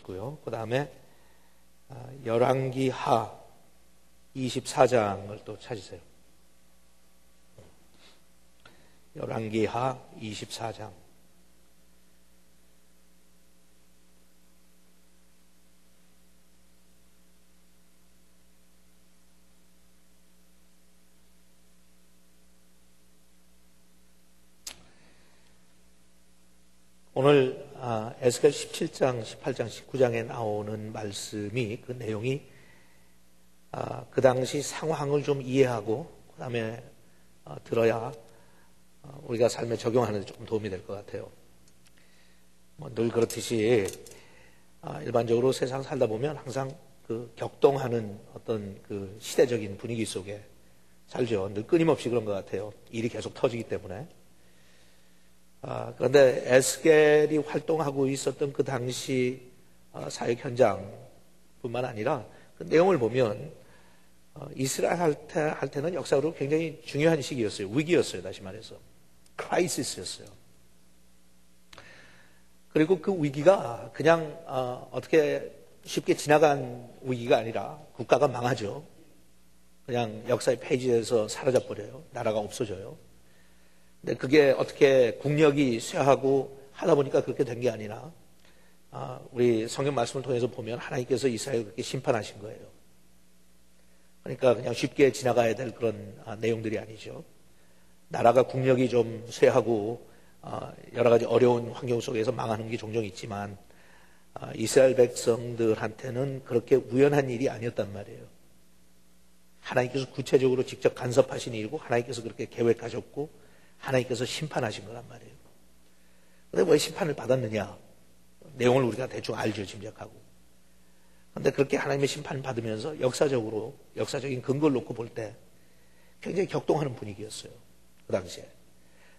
있고요. 그 다음에 열왕기하 24장을 또 찾으세요. 열왕기하 24장. 오늘 에스겔 17장, 18장, 19장에 나오는 말씀이 그 내용이 그 당시 상황을 좀 이해하고 그 다음에 들어야 우리가 삶에 적용하는 데 조금 도움이 될 것 같아요. 늘 그렇듯이 일반적으로 세상 살다 보면 항상 그 격동하는 어떤 그 시대적인 분위기 속에 살죠. 늘 끊임없이 그런 것 같아요. 일이 계속 터지기 때문에. 그런데 에스겔이 활동하고 있었던 그 당시 사역 현장뿐만 아니라 그 내용을 보면 이스라엘 할 때는 역사적으로 굉장히 중요한 시기였어요. 위기였어요. 다시 말해서 크라이시스였어요. 그리고 그 위기가 그냥 어떻게 쉽게 지나간 위기가 아니라 국가가 망하죠. 그냥 역사의 페이지에서 사라져버려요. 나라가 없어져요. 근데 그게 어떻게 국력이 쇠하고 하다 보니까 그렇게 된 게 아니라 우리 성경 말씀을 통해서 보면 하나님께서 이스라엘을 그렇게 심판하신 거예요. 그러니까 그냥 쉽게 지나가야 될 그런 내용들이 아니죠. 나라가 국력이 좀 쇠하고 여러 가지 어려운 환경 속에서 망하는 게 종종 있지만 이스라엘 백성들한테는 그렇게 우연한 일이 아니었단 말이에요. 하나님께서 구체적으로 직접 간섭하신 일이고 하나님께서 그렇게 계획하셨고 하나님께서 심판하신 거란 말이에요. 그런데 왜 심판을 받았느냐? 내용을 우리가 대충 알죠, 짐작하고. 그런데 그렇게 하나님의 심판을 받으면서 역사적인 근거를 놓고 볼 때 굉장히 격동하는 분위기였어요. 그 당시에.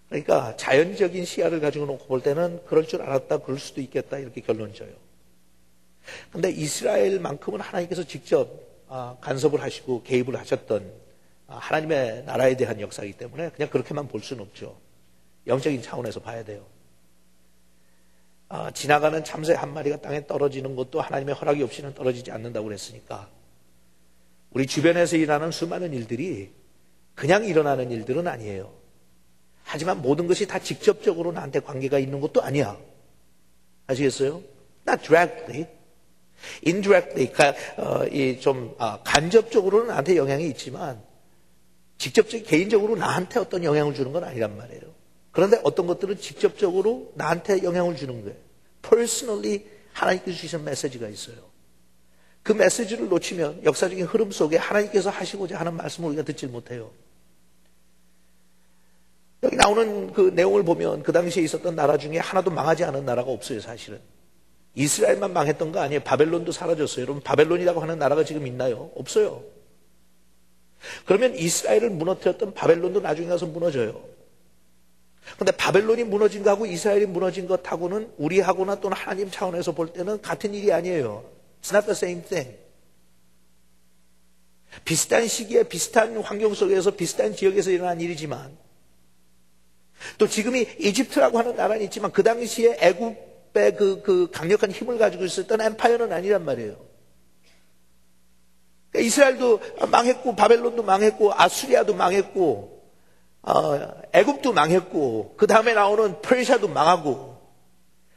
그러니까 자연적인 시야를 가지고 놓고 볼 때는 그럴 줄 알았다, 그럴 수도 있겠다, 이렇게 결론을 져요. 그런데 이스라엘만큼은 하나님께서 직접 간섭을 하시고 개입을 하셨던 하나님의 나라에 대한 역사이기 때문에 그냥 그렇게만 볼 수는 없죠. 영적인 차원에서 봐야 돼요. 지나가는 참새 한 마리가 땅에 떨어지는 것도 하나님의 허락이 없이는 떨어지지 않는다고 그랬으니까 우리 주변에서 일어나는 수많은 일들이 그냥 일어나는 일들은 아니에요. 하지만 모든 것이 다 직접적으로 나한테 관계가 있는 것도 아니야. 아시겠어요? Not directly. indirectly, 간접적으로는 나한테 영향이 있지만 직접적인 개인적으로 나한테 어떤 영향을 주는 건 아니란 말이에요. 그런데 어떤 것들은 직접적으로 나한테 영향을 주는 거예요. Personally 하나님께서 주신 메시지가 있어요. 그 메시지를 놓치면 역사적인 흐름 속에 하나님께서 하시고자 하는 말씀을 우리가 듣질 못해요. 여기 나오는 그 내용을 보면 그 당시에 있었던 나라 중에 하나도 망하지 않은 나라가 없어요. 사실은 이스라엘만 망했던 거 아니에요. 바벨론도 사라졌어요. 여러분 바벨론이라고 하는 나라가 지금 있나요? 없어요. 그러면 이스라엘을 무너뜨렸던 바벨론도 나중에 가서 무너져요. 그런데 바벨론이 무너진 거하고 이스라엘이 무너진 것하고는 우리하고나 또는 하나님 차원에서 볼 때는 같은 일이 아니에요. It's not the same thing. 비슷한 시기에 비슷한 환경 속에서 비슷한 지역에서 일어난 일이지만 또 지금이 이집트라고 하는 나라는 있지만 그 당시에 애굽의 그 강력한 힘을 가지고 있었던 엠파이어는 아니란 말이에요. 이스라엘도 망했고 바벨론도 망했고 아수리아도 망했고 애굽도 망했고 그 다음에 나오는 페르시아도 망하고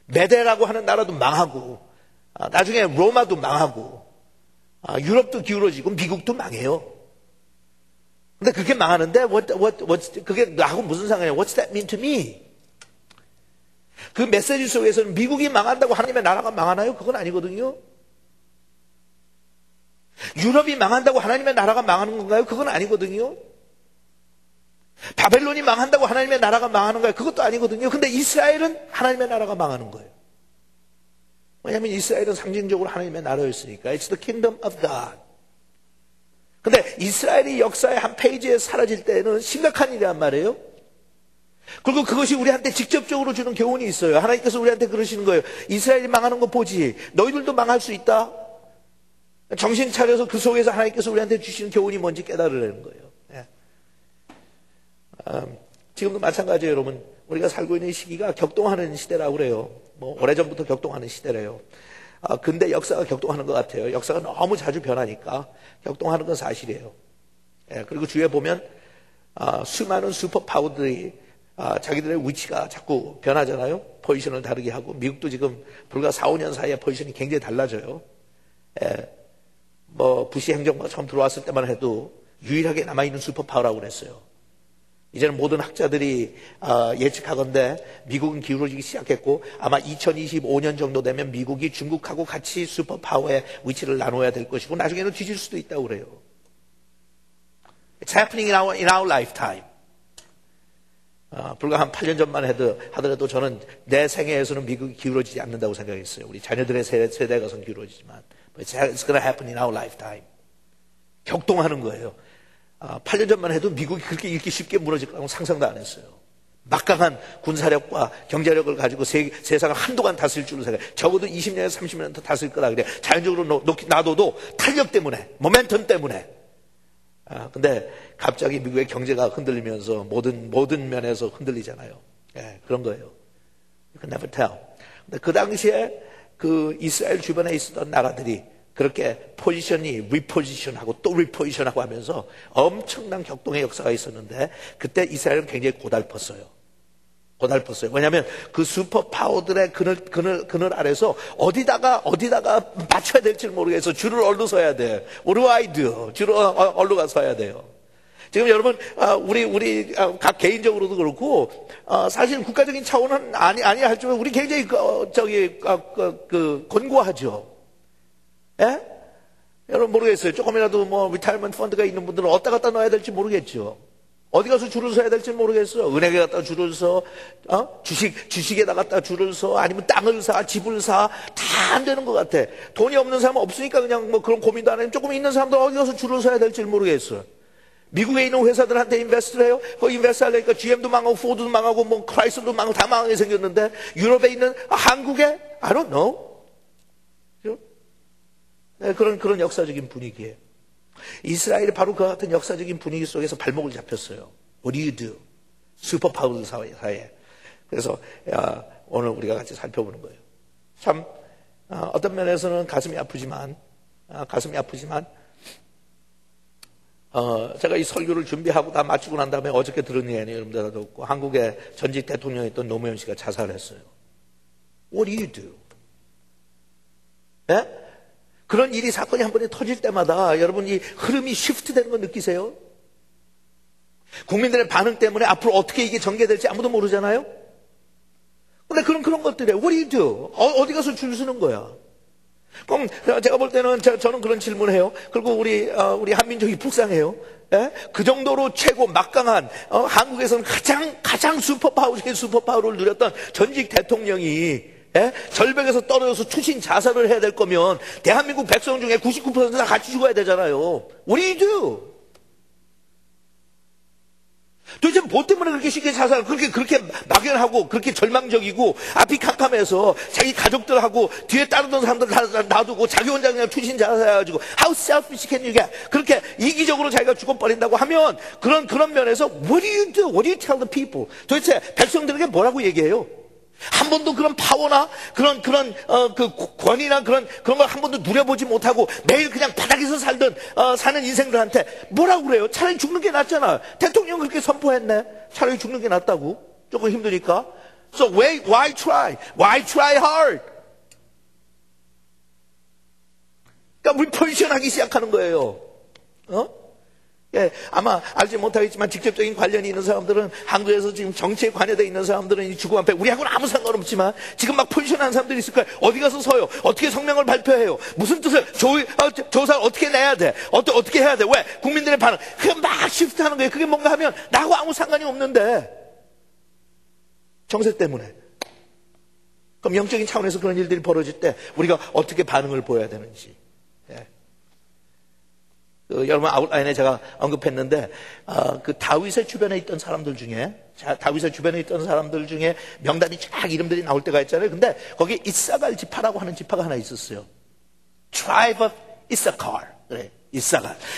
메데라고 하는 나라도 망하고 나중에 로마도 망하고 유럽도 기울어지고 미국도 망해요. 근데 그렇게 망하는데 그게 나하고 무슨 상관이야? What's that mean to me? 그 메시지 속에서는 미국이 망한다고 하나님의 나라가 망하나요? 그건 아니거든요. 유럽이 망한다고 하나님의 나라가 망하는 건가요? 그건 아니거든요. 바벨론이 망한다고 하나님의 나라가 망하는 거예요? 그것도 아니거든요. 근데 이스라엘은 하나님의 나라가 망하는 거예요. 왜냐하면 이스라엘은 상징적으로 하나님의 나라였으니까. It's the kingdom of God. 근데 이스라엘이 역사의 한 페이지에 사라질 때는 심각한 일이란 말이에요. 그리고 그것이 우리한테 직접적으로 주는 교훈이 있어요. 하나님께서 우리한테 그러시는 거예요. 이스라엘이 망하는 거 보지. 너희들도 망할 수 있다. 정신 차려서 그 속에서 하나님께서 우리한테 주시는 교훈이 뭔지 깨달으라는 거예요. 지금도 마찬가지예요, 여러분. 우리가 살고 있는 시기가 격동하는 시대라고 그래요. 오래전부터 격동하는 시대래요. 근대 역사가 격동하는 것 같아요. 역사가 너무 자주 변하니까 격동하는 건 사실이에요. 그리고 주위에 보면 수많은 슈퍼파워들이 자기들의 위치가 자꾸 변하잖아요. 포지션을 다르게 하고 미국도 지금 불과 4, 5년 사이에 포지션이 굉장히 달라져요. 뭐 부시 행정부가 처음 들어왔을 때만 해도 유일하게 남아있는 슈퍼파워라고 그랬어요. 이제는 모든 학자들이 예측하건대 미국은 기울어지기 시작했고 아마 2025년 정도 되면 미국이 중국하고 같이 슈퍼파워의 위치를 나눠야 될 것이고 나중에는 뒤질 수도 있다고 그래요. It's happening in our lifetime. 불과 한 8년 전만 하더라도 저는 내 생애에서는 미국이 기울어지지 않는다고 생각했어요. 우리 자녀들의 세대에 가서는 기울어지지만 It's going to happen in our lifetime. 격동하는 거예요. 8년 전만 해도 미국이 그렇게 이렇게 쉽게 무너질 거라고 상상도 안 했어요. 막강한 군사력과 경제력을 가지고 세상을 한동안 다스릴 줄로 생각해요. 적어도 20년에서 30년 더 다스릴 거라 그래. 자연적으로 놔둬도 탄력 때문에, 모멘텀 때문에. 근데 갑자기 미국의 경제가 흔들리면서 모든 면에서 흔들리잖아요. 그런 거예요. You can never tell. 근데 그 당시에 그 이스라엘 주변에 있었던 나라들이 그렇게 포지션이 리포지션하고 또 리포지션하고 하면서 엄청난 격동의 역사가 있었는데 그때 이스라엘은 굉장히 고달펐어요. 왜냐하면 그 슈퍼파워들의 그늘 아래서 어디다가 맞춰야 될지 모르겠어. 줄을 얼로 서야 돼. What do I do? 줄을 얼로 가서 서야 돼요. 지금 여러분 우리 각 개인적으로도 그렇고 사실 국가적인 차원은 아니야 하지만 우리 굉장히 권고하죠. 예? 여러분 모르겠어요. 조금이라도 뭐 리타이먼트 펀드가 있는 분들은 어디다 갖다 넣어야 될지 모르겠죠. 어디 가서 줄을 서야 될지 모르겠어요. 은행에 갖다 줄을 서, 주식에다 갖다 줄을 서, 아니면 땅을 사, 집을 사, 다 안 되는 것 같아. 돈이 없는 사람은 없으니까 그냥 뭐 그런 고민도 안 해요. 조금 있는 사람들 어디 가서 줄을 서야 될지 모르겠어요. 미국에 있는 회사들한테 인베스트를 해요. 그 인베스트 하려니까 GM도 망하고, 포드도 망하고, 뭐 크라이슬도 망하고 다 망하게 생겼는데 유럽에 있는 한국에 I don't know. 네, 그런 역사적인 분위기예요. 이스라엘이 바로 그 같은 역사적인 분위기 속에서 발목을 잡혔어요. What do you do? 슈퍼파워들 사이에. 그래서 오늘 우리가 같이 살펴보는 거예요. 참 어떤 면에서는 가슴이 아프지만 제가 이 설교를 준비하고 다 마치고 난 다음에 어저께 들은 얘기는 여러분들 다 듣고 한국의 전직 대통령이었던 노무현 씨가 자살했어요. What do you do? 네? 그런 일이 사건이 한 번에 터질 때마다 여러분 이 흐름이 시프트 되는 거 느끼세요? 국민들의 반응 때문에 앞으로 어떻게 이게 전개될지 아무도 모르잖아요? 근데 그런 것들이에요. What do you do? 어디 가서 줄 서는 거야? 그럼 제가 볼 때는 저는 그런 질문을 해요. 그리고 우리 한민족이 불쌍해요. 예? 그 정도로 최고 막강한 한국에서는 가장 슈퍼파워를 누렸던 전직 대통령이 절벽에서 떨어져서 투신 자살을 해야 될 거면 대한민국 백성 중에 99%다 같이 죽어야 되잖아요. What do you do? 도대체 뭐 때문에 그렇게 쉽게 자살을 그렇게 막연하고 그렇게 절망적이고 앞이 캄캄해서 자기 가족들하고 뒤에 따르던 사람들 다 놔두고 자기 혼자 그냥 투신 자살해가지고 How selfish can you get? 그렇게 이기적으로 자기가 죽어버린다고 하면 그런 면에서 What do you do? What do you tell the people? 도대체 백성들에게 뭐라고 얘기해요? 한 번도 그런 파워나 그런 그 권위나 그런 걸 한 번도 누려보지 못하고 매일 그냥 바닥에서 사는 인생들한테 뭐라고 그래요? 차라리 죽는 게 낫잖아. 대통령 그렇게 선포했네. 차라리 죽는 게 낫다고. 조금 힘드니까. So why try? Why try hard? 그러니까 리포지션하기 시작하는 거예요. 예, 아마 알지 못하겠지만 직접적인 관련이 있는 사람들은 한국에서 지금 정치에 관여되어 있는 사람들은 이 죽음 앞에 우리하고는 아무 상관없지만 지금 막 포지션하는 사람들이 있을 거예요. 어디 가서 서요? 어떻게 성명을 발표해요? 무슨 뜻을 조사를 어떻게 내야 돼? 어떻게 해야 돼? 왜? 국민들의 반응 그게 막 시프트하는 거예요. 그게 뭔가 하면 나하고 아무 상관이 없는데 정세 때문에. 그럼 영적인 차원에서 그런 일들이 벌어질 때 우리가 어떻게 반응을 보여야 되는지. 예. 여러분 아웃라인에 제가 언급했는데 그 다윗의 주변에 있던 사람들 중에 명단이 쫙 이름들이 나올 때가 있잖아요. 근데 거기에 이사갈 지파라고 하는 지파가 하나 있었어요. Tribe of Issachar. 그래,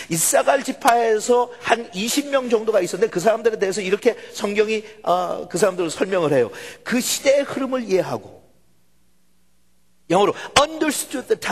이사갈 지파에서 한 20명 정도가 있었는데 그 사람들에 대해서 이렇게 성경이 그 사람들을 설명을 해요. 그 시대의 흐름을 이해하고 영어로 understood the time.